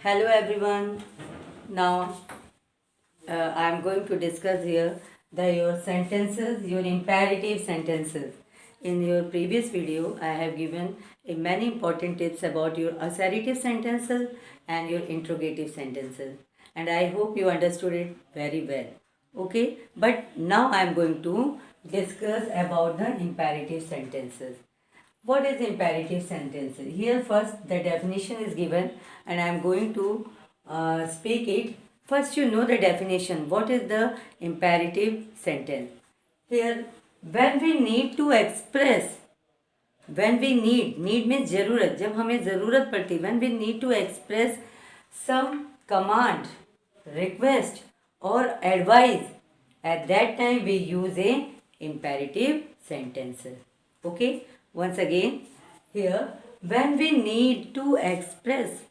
Hello everyone. Now I am going to discuss here your sentences, your imperative sentences. In your previous video, I have given many important tips about your assertive sentences and your interrogative sentences, and I hope you understood it very well. Okay, but now I am going to discuss about the imperative sentences. What is imperative sentences? Here first the definition is given and I am going to speak it. First you know the definition. What is the imperative sentence? Here when we need to express, when we need means ज़रूरत, जब हमें ज़रूरत पड़ती, when we need to express some command, request or advice, at that time we use a imperative sentences. Okay, once again, here when we need to express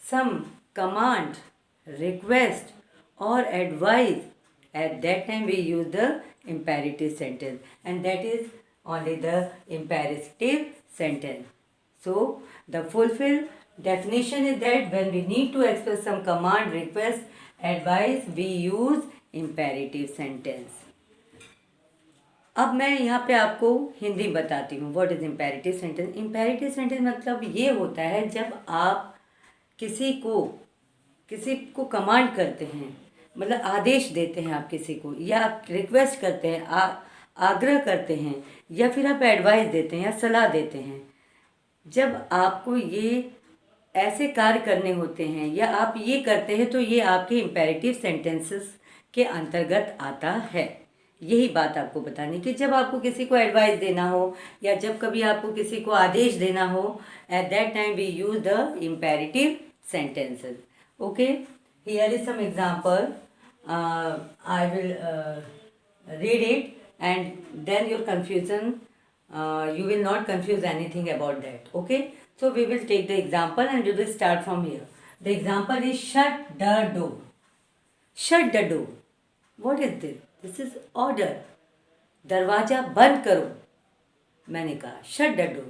some command, request or advice, at that time we use the imperative sentence, and that is only the imperative sentence. So the fulfill definition is that when we need to express some command, request, advice, we use imperative sentence. अब मैं यहाँ पे आपको हिंदी बताती हूँ. What is imperative sentence? Imperative sentence मतलब ये होता है जब आप किसी को कमांड करते हैं, मतलब आदेश देते हैं आप किसी को, या आप रिक्वेस्ट करते हैं, आग्रह करते हैं, या फिर आप एडवाइस देते हैं या सलाह देते हैं. जब आपको ये ऐसे कार्य करने होते हैं या आप ये करते हैं तो ये आपके इम्पेरेटिव सेंटेंसेस के अंतर्गत आता है. यही बात आपको बतानी कि जब आपको किसी को एडवाइस देना हो या जब कभी आपको किसी को आदेश देना हो, at that time we use the imperative sentences. Okay, here is some example. I will read it and then your confusion, you will not confuse anything about that. Okay, so we will take the example and we will start from here. The example is shut the door. Shut the door. What is this? This is order. दरवाजा बंद करो. मैंने कहा shut the door.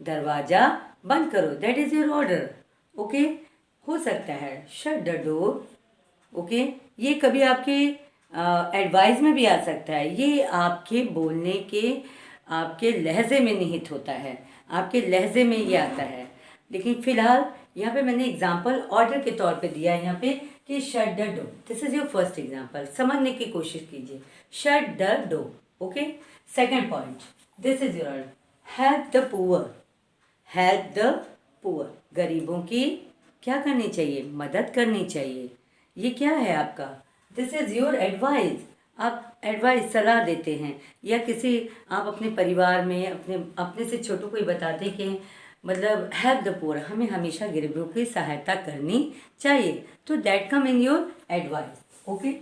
दरवाजा बंद करो. That is your order. Okay, हो सकता है शट द डोर. ओके, ये कभी आपके एडवाइस में भी आ सकता है. ये आपके बोलने के, आपके लहजे में निहित होता है, आपके लहजे में ये आता है. लेकिन फिलहाल यहाँ पे मैंने एग्जांपल ऑर्डर के तौर पे दिया है यहाँ पे कि shut the door. This is your first example. समझने की कोशिश कीजिए. Shut the door. Okay, second point, this is your order. Help the poor. Help the poor. गरीबों की क्या करनी चाहिए? मदद करनी चाहिए. ये क्या है आपका? This is your advice. आप एडवाइस, सलाह देते हैं, या किसी आप अपने परिवार में अपने से छोटों को ही बताते हैं कि मतलब हेल्प द पुअर, हमें हमेशा गरीबों की सहायता करनी चाहिए. तो that come in your advice. Okay,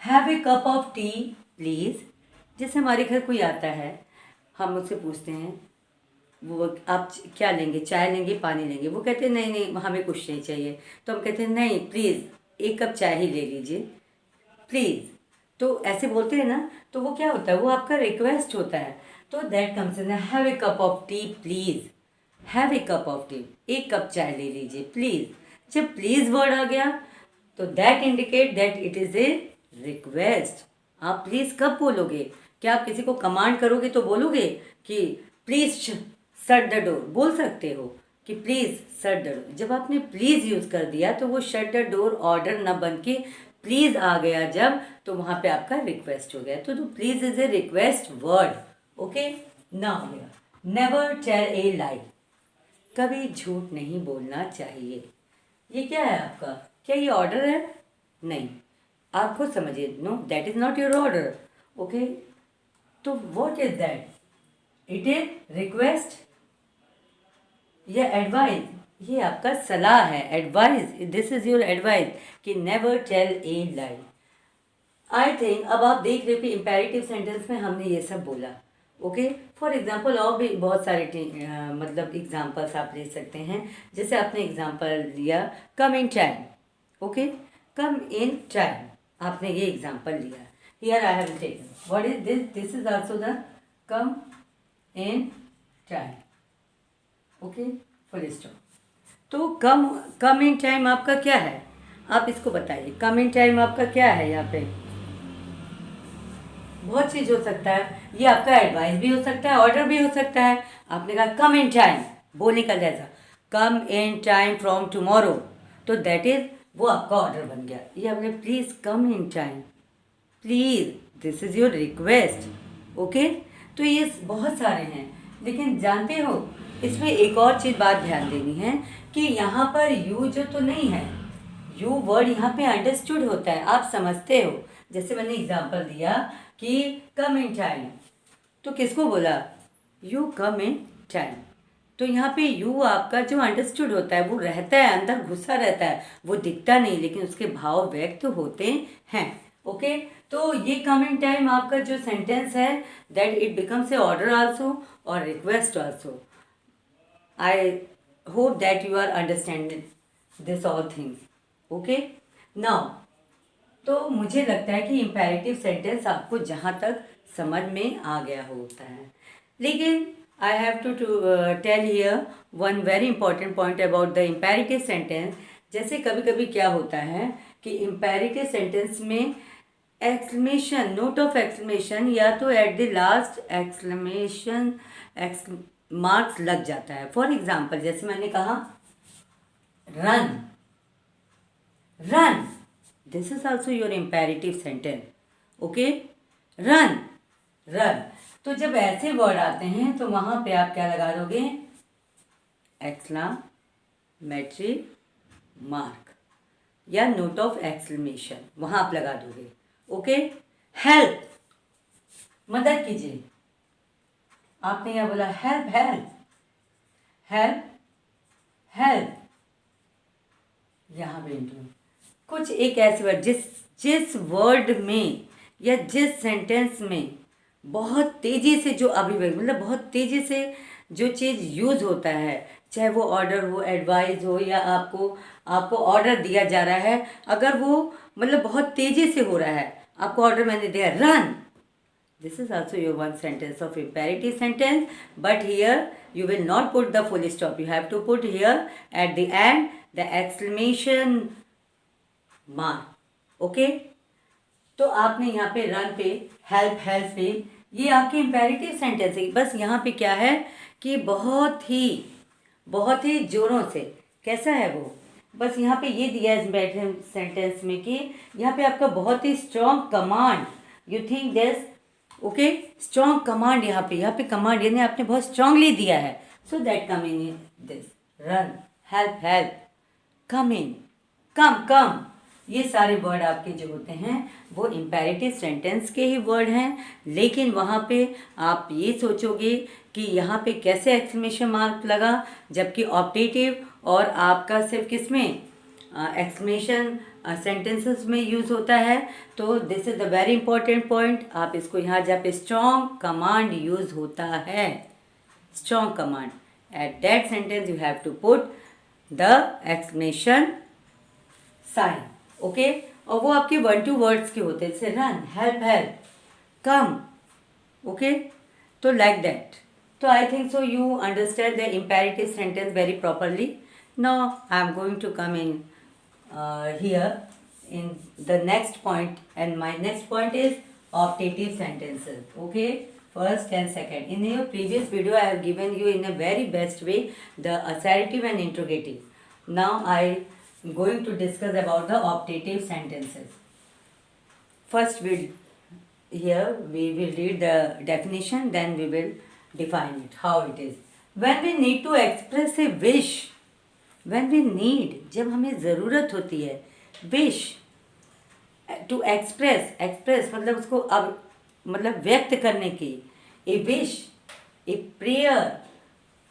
have a cup of T please. जैसे हमारे घर कोई आता है, हम उससे पूछते हैं वो आप क्या लेंगे, चाय लेंगे, पानी लेंगे? वो कहते हैं नहीं नहीं हमें कुछ नहीं चाहिए. तो हम कहते हैं नहीं प्लीज़ एक कप चाय ही ले लीजिए प्लीज़. तो ऐसे बोलते हैं ना, तो वो क्या होता है? वो आपका रिक्वेस्ट होता है. तो that comes in have a cup of T please. Have a cup of T, एक कप चाय ले लीजिए प्लीज़. जब प्लीज़ वर्ड आ गया तो that indicate that it is a request. आप प्लीज़ कब बोलोगे? क्या आप किसी को कमांड करोगे तो बोलोगे कि प्लीज़ शट द डोर? बोल सकते हो कि प्लीज़ शट द डोर. जब आपने प्लीज़ यूज़ कर दिया तो वो शट द डोर ऑर्डर न बन के प्लीज़ आ गया जब, तो वहाँ पे आपका रिक्वेस्ट हो गया. तो please is a request word. Okay, now never tell a lie. कभी झूठ नहीं बोलना चाहिए. ये क्या है आपका? क्या ये ऑर्डर है? नहीं, आप खुद समझिए. No, that is not your order. Okay, तो what is that? It is request या एडवाइस. ये आपका सलाह है, advice. This is your advice कि never tell a lie. I think अब आप देख रहे हो कि इम्पेरेटिव सेंटेंस में हमने ये सब बोला. ओके, फॉर एग्जांपल और भी बहुत सारे मतलब एग्जांपल्स आप ले सकते हैं. जैसे आपने एग्जांपल लिया come in time. Okay, come in time, आपने ये एग्जांपल लिया. Here I have taken what is this. This is also the come in time. Okay, full stop. तो कम इन टाइम आपका क्या है, आप इसको बताइए। कम इन टाइम आपका क्या है यहाँ पे? बहुत चीज़ हो सकता है, ये आपका एडवाइस भी हो सकता है, ऑर्डर भी हो सकता है। आपने कहा कम इन टाइम, बोलने का जैसा कम इन टाइम फ्रॉम टुमारो, तो दैट इज वो आपका ऑर्डर बन गया। ये आपने please come in time, please this is your request. Okay, तो ये बहुत सारे हैं, लेकिन जानते हो इसमें एक और चीज़ बात ध्यान देनी है कि यहाँ पर यू जो तो नहीं है, यू वर्ड यहाँ पे अंडरस्टूड होता है, आप समझते हो। जैसे मैंने एग्जांपल दिया कि कम इन टाइम, तो किसको बोला? You come in time. तो यहाँ पे यू आपका जो अंडरस्टूड होता है वो रहता है, अंदर घुसा रहता है, वो दिखता नहीं, लेकिन उसके भाव व्यक्त होते हैं। ओके, तो ये कम इन टाइम आपका जो सेंटेंस है that it becomes a order also और request also. I hope that you are understanding this all things. Okay, now तो मुझे लगता है कि इम्पेरेटिव सेंटेंस आपको जहाँ तक समझ में आ गया होता है, लेकिन I have to tell here one very important point about the imperative sentence. जैसे कभी कभी क्या होता है कि इम्पेरेटिव सेंटेंस में एक्सक्लेमेशन, नोट ऑफ एक्सक्लेमेशन या तो at the last exclamation marks लग जाता है। फॉर एग्जाम्पल जैसे मैंने कहा run, run, this is also your imperative sentence. okay, run, run। तो जब ऐसे वर्ड आते हैं तो वहाँ पे आप क्या लगा दोगे? एक्सक्लेमेटरी मार्क या नोट ऑफ एक्सक्लेमेशन, वहाँ आप लगा दोगे। ओके, हेल्प, मदद कीजिए। आपने क्या बोला? Help, help, help, help. यहाँ पे कुछ एक ऐसे वर्ड जिस वर्ड में या जिस सेंटेंस में बहुत तेज़ी से जो अभिव्यक्ति, मतलब बहुत तेज़ी से जो चीज़ यूज़ होता है, चाहे वो ऑर्डर हो, एडवाइस हो, या आपको ऑर्डर दिया जा रहा है, अगर वो मतलब बहुत तेज़ी से हो रहा है, आपको ऑर्डर मैंने दिया run, this is also your one sentence of imperative sentence, but here you will not put the full stop, you have to put here at the end the exclamation mark. Okay, तो आपने यहाँ पे run पे, help, help पे, ये आपके imperative sentence है। बस यहाँ पे क्या है कि बहुत ही ज़ोरों से, कैसा है वो, बस यहाँ पे ये दिया है इम्पेरेटिव सेंटेंस में कि यहाँ पे आपका बहुत ही strong command, you think this. Okay, strong command, यहाँ पे कमांड यानी आपने बहुत स्ट्रांगली दिया है, so that come in this run, help, help, come in, come, ये सारे वर्ड आपके जो होते हैं वो इम्पेरेटिव सेंटेंस के ही वर्ड हैं। लेकिन वहाँ पे आप ये सोचोगे कि यहाँ पे कैसे एक्सक्लेमेशन मार्क लगा, जबकि ऑप्टेटिव और आपका सिर्फ किसमें एक्सक्लेमेशन सेंटेंसेस में यूज़ होता है। तो this is the very important point. आप इसको यहाँ जहाँ पे स्ट्रॉन्ग कमांड यूज़ होता है, strong command, at that sentence you have to put the exclamation sign. Okay, और वो आपके 1-2 वर्ड्स के होते हैं, जैसे run, help, help, come. Okay, तो लाइक दैट। तो I think so you understand the imperative sentence very properly. Now I am going to come in here in the next point, and my next point is optative sentences. Okay, first and second, in your previous video I have given you in a very best way the assertive and interrogative. Now I am going to discuss about the optative sentences. First we will read the definition, then we will define it, how it is. When we need to express a wish, when we need, जब हमें ज़रूरत होती है, wish, to express मतलब उसको अब मतलब व्यक्त करने की, a wish, a prayer,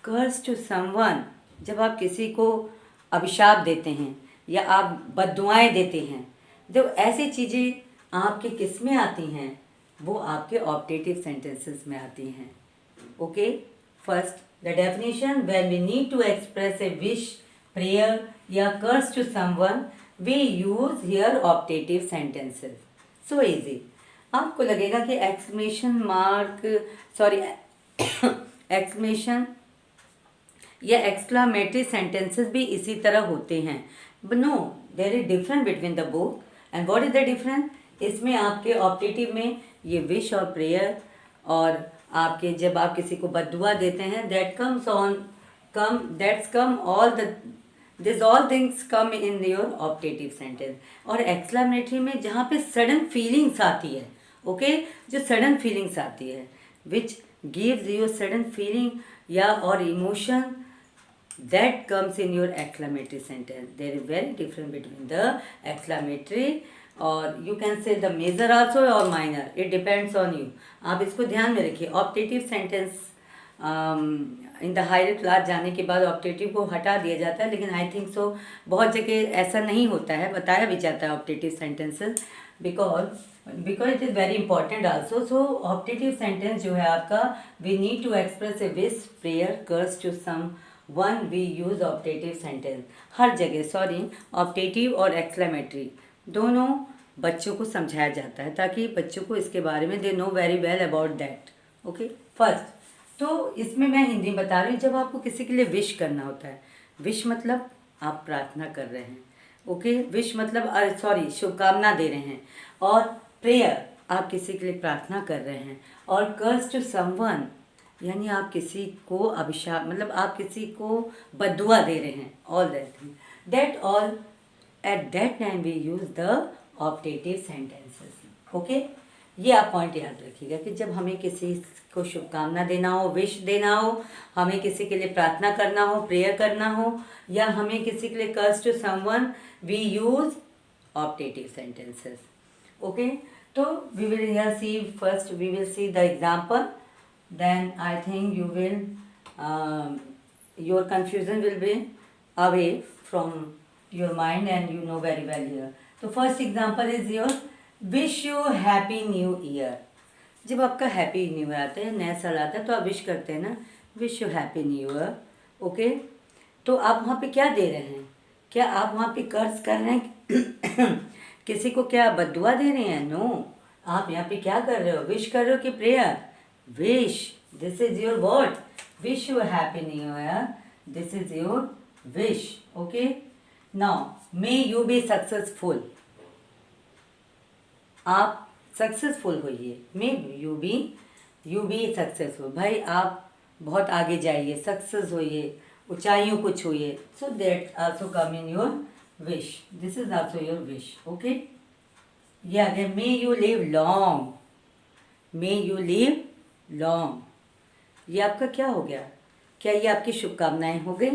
curse to someone, जब आप किसी को अभिशाप देते हैं या आप बद्दुआएं देते हैं, जब ऐसी चीज़ें आपके किस में आती हैं, वो आपके ऑप्टेटिव सेंटेंसेस में आती हैं। Okay, first the definition, when we need to express a wish, prayer या curse to someone, we use here optative sentences. So easy. आपको लगेगा कि एक्सक्लेमेशन या एक्सक्लामेटरी सेंटेंसेस भी इसी तरह होते हैं। No, there is difference between the both. And what is the difference? इसमें आपके ऑप्टेटिव में ये विश और प्रेयर, और आपके जब आप किसी को बद्दुआ देते हैं, that's come all the this all things come in your optative sentence. और एक्सक्लामेटरी में जहाँ पे सडन फीलिंग्स आती है, ओके, जो सडन फीलिंग्स आती है which gives you sudden feeling या और emotion, that comes in your exclamatory sentence. There is very difference between the exclamatory, or you can say the major also or minor, it depends on you. आप इसको ध्यान में रखिए। Optative sentence in the higher class जाने के बाद optative को हटा दिया जाता है, लेकिन आई थिंक सो बहुत जगह ऐसा नहीं होता है, बताया भी जाता है optative sentences, because it is very important also. So optative sentence जो है आपका, we need to express a wish, prayer, curse to someone, we use optative sentence हर जगह। सॉरी, ऑप्टेटिव और एक्सक्लेमेटरी दोनों बच्चों को समझाया जाता है ताकि बच्चों को इसके बारे में they know very well about that. Okay, first तो इसमें मैं हिंदी में बता रही हूँ। जब आपको किसी के लिए विश करना होता है, विश मतलब आप प्रार्थना कर रहे हैं, ओके, विश मतलब सॉरी शुभकामना दे रहे हैं, और प्रेयर आप किसी के लिए प्रार्थना कर रहे हैं, और कर्स टू समवन यानी आप किसी को अभिशाप मतलब आप किसी को बद्दुआ दे रहे हैं। All that all at that time we use the optative sentences. Okay, ये आप पॉइंट याद रखिएगा कि जब हमें किसी को शुभकामना देना हो, विश देना हो, हमें किसी के लिए प्रार्थना करना हो, प्रेयर करना हो, या हमें किसी के लिए curse to someone, we use optative sentences. Okay, तो we will here see first we will see the example, then I think you will your confusion will be away from your mind and you know very well here. So first example is your wish you happy new year. जब आपका happy new year आता है, नया साल आता है, तो आप विश करते हैं ना, wish you happy new year. Okay, तो आप वहाँ पे क्या दे रहे हैं? क्या आप वहाँ पे कर्ज कर रहे हैं किसी को? क्या बद्दुआ दे रहे हैं? नो, आप यहाँ पे क्या कर रहे हो? विश कर रहे हो कि prayer? Wish, this is your what? Wish you a happy new year. This is your wish. Okay. Now, may you be successful. आप सक्सेसफुल होइए। May you be successful. भाई आप बहुत आगे जाइए, सक्सेस होइए, ऊंचाइयों को छूइए. So that also come in your wish. This is also your wish. Okay. ये आ गया may you live long. May you live long. ये आपका क्या हो गया? क्या ये आपकी शुभकामनाएं हो गई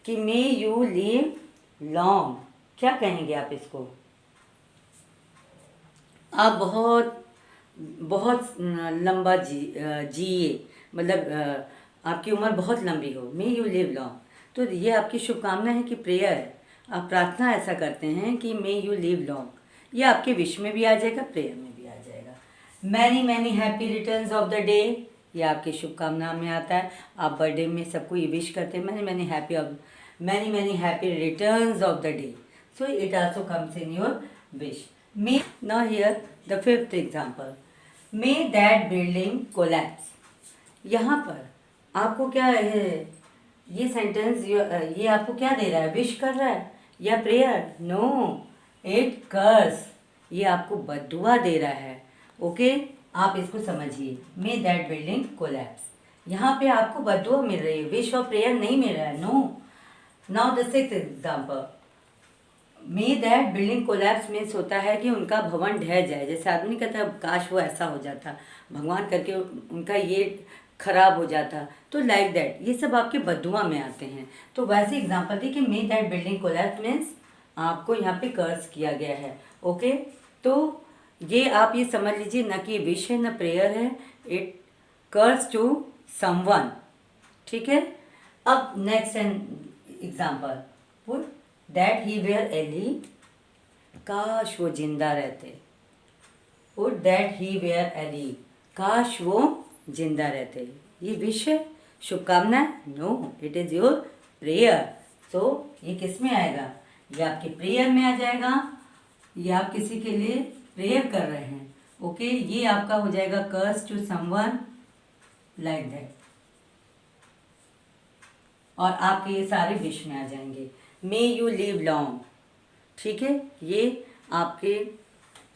कि मे यू लिव लॉन्ग? क्या कहेंगे आप इसको? आप बहुत बहुत लंबा जिए, मतलब आपकी उम्र बहुत लंबी हो, मे यू लिव लॉन्ग. तो ये आपकी शुभकामना है कि प्रेयर है, आप प्रार्थना ऐसा करते हैं कि मे यू लिव लॉन्ग. ये आपके विश में भी आ जाएगा, प्रेयर में भी आ जाएगा. Many many happy returns of the day, ये आपकी शुभकामना में आता है. आप बर्थडे में सबको ये विश करते हैं, many many happy returns of the day. So it also comes in your wish. May now here the fifth example, may that building collapse. यहाँ पर आपको क्या है, ये सेंटेंस ये आपको क्या दे रहा है? विश कर रहा है या प्रेयर? नो, इट कर्स. ये आपको बद्दुआ दे रहा है. ओके, आप इसको समझिए. मे दैट बिल्डिंग कोलैप्स, यहाँ पे आपको बद्दुआ मिल रही है, विश और प्रेयर नहीं मिल रहा है. No. Now the sixth example, may that building collapse means होता है कि उनका भवन ढह जाए. जैसे आदमी कहता है काश वो ऐसा हो जाता, भगवान करके उनका ये खराब हो जाता. तो लाइक दैट, ये सब आपके बद्दुआ में आते हैं. तो वैसे एग्जाम्पल थी कि मे दैट बिल्डिंग कोलैप्स मीन्स आपको यहाँ पे कर्ज किया गया है. ओके, तो ये आप ये समझ लीजिए, न कि विश है न प्रेयर है, इट कर्ज टू समवन. ठीक है. अब next example, would that he were alive, काश वो जिंदा रहते. Would that he were alive, काश वो जिंदा रहते. ये विश है, शुभकामना है? No, it is your prayer. So ये किस में आएगा? ये आपके प्रेयर में आ जाएगा. ये आप किसी के लिए प्रेयर कर रहे हैं. ओके, ये आपका हो जाएगा कर्स टू समवन, लाइक दैट. और आपके ये सारे विश में आ जाएंगे। मे यू लिव लॉन्ग, ठीक है, ये आपके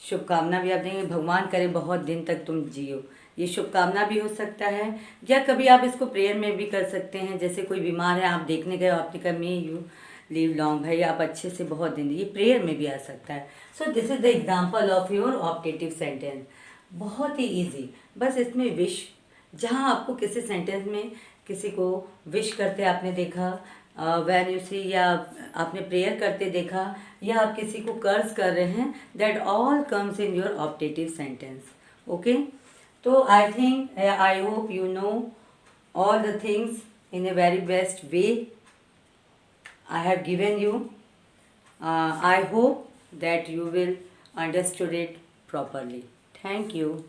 शुभकामना भी आप देंगे, भगवान करे बहुत दिन तक तुम जियो, ये शुभकामना भी हो सकता है। या कभी आप इसको प्रेयर में भी कर सकते हैं, जैसे कोई बीमार है, आप देखने गए, आपने कहा मे यू लिव लॉन्ग, भाई आप अच्छे से बहुत दिन, ये प्रेयर में भी आ सकता है। So this is the example of your optative sentence. बहुत ही ईजी, बस इसमें विश, जहाँ आपको किसी सेंटेंस में किसी को विश करते आपने देखा, वैन यू सी, या आपने प्रेयर करते देखा, या आप किसी को कर्ज कर रहे हैं, that all comes in your optative sentence. Okay, तो I think, I hope you know all the things in a very best way I have given you. I hope that you will understood it properly. Thank you.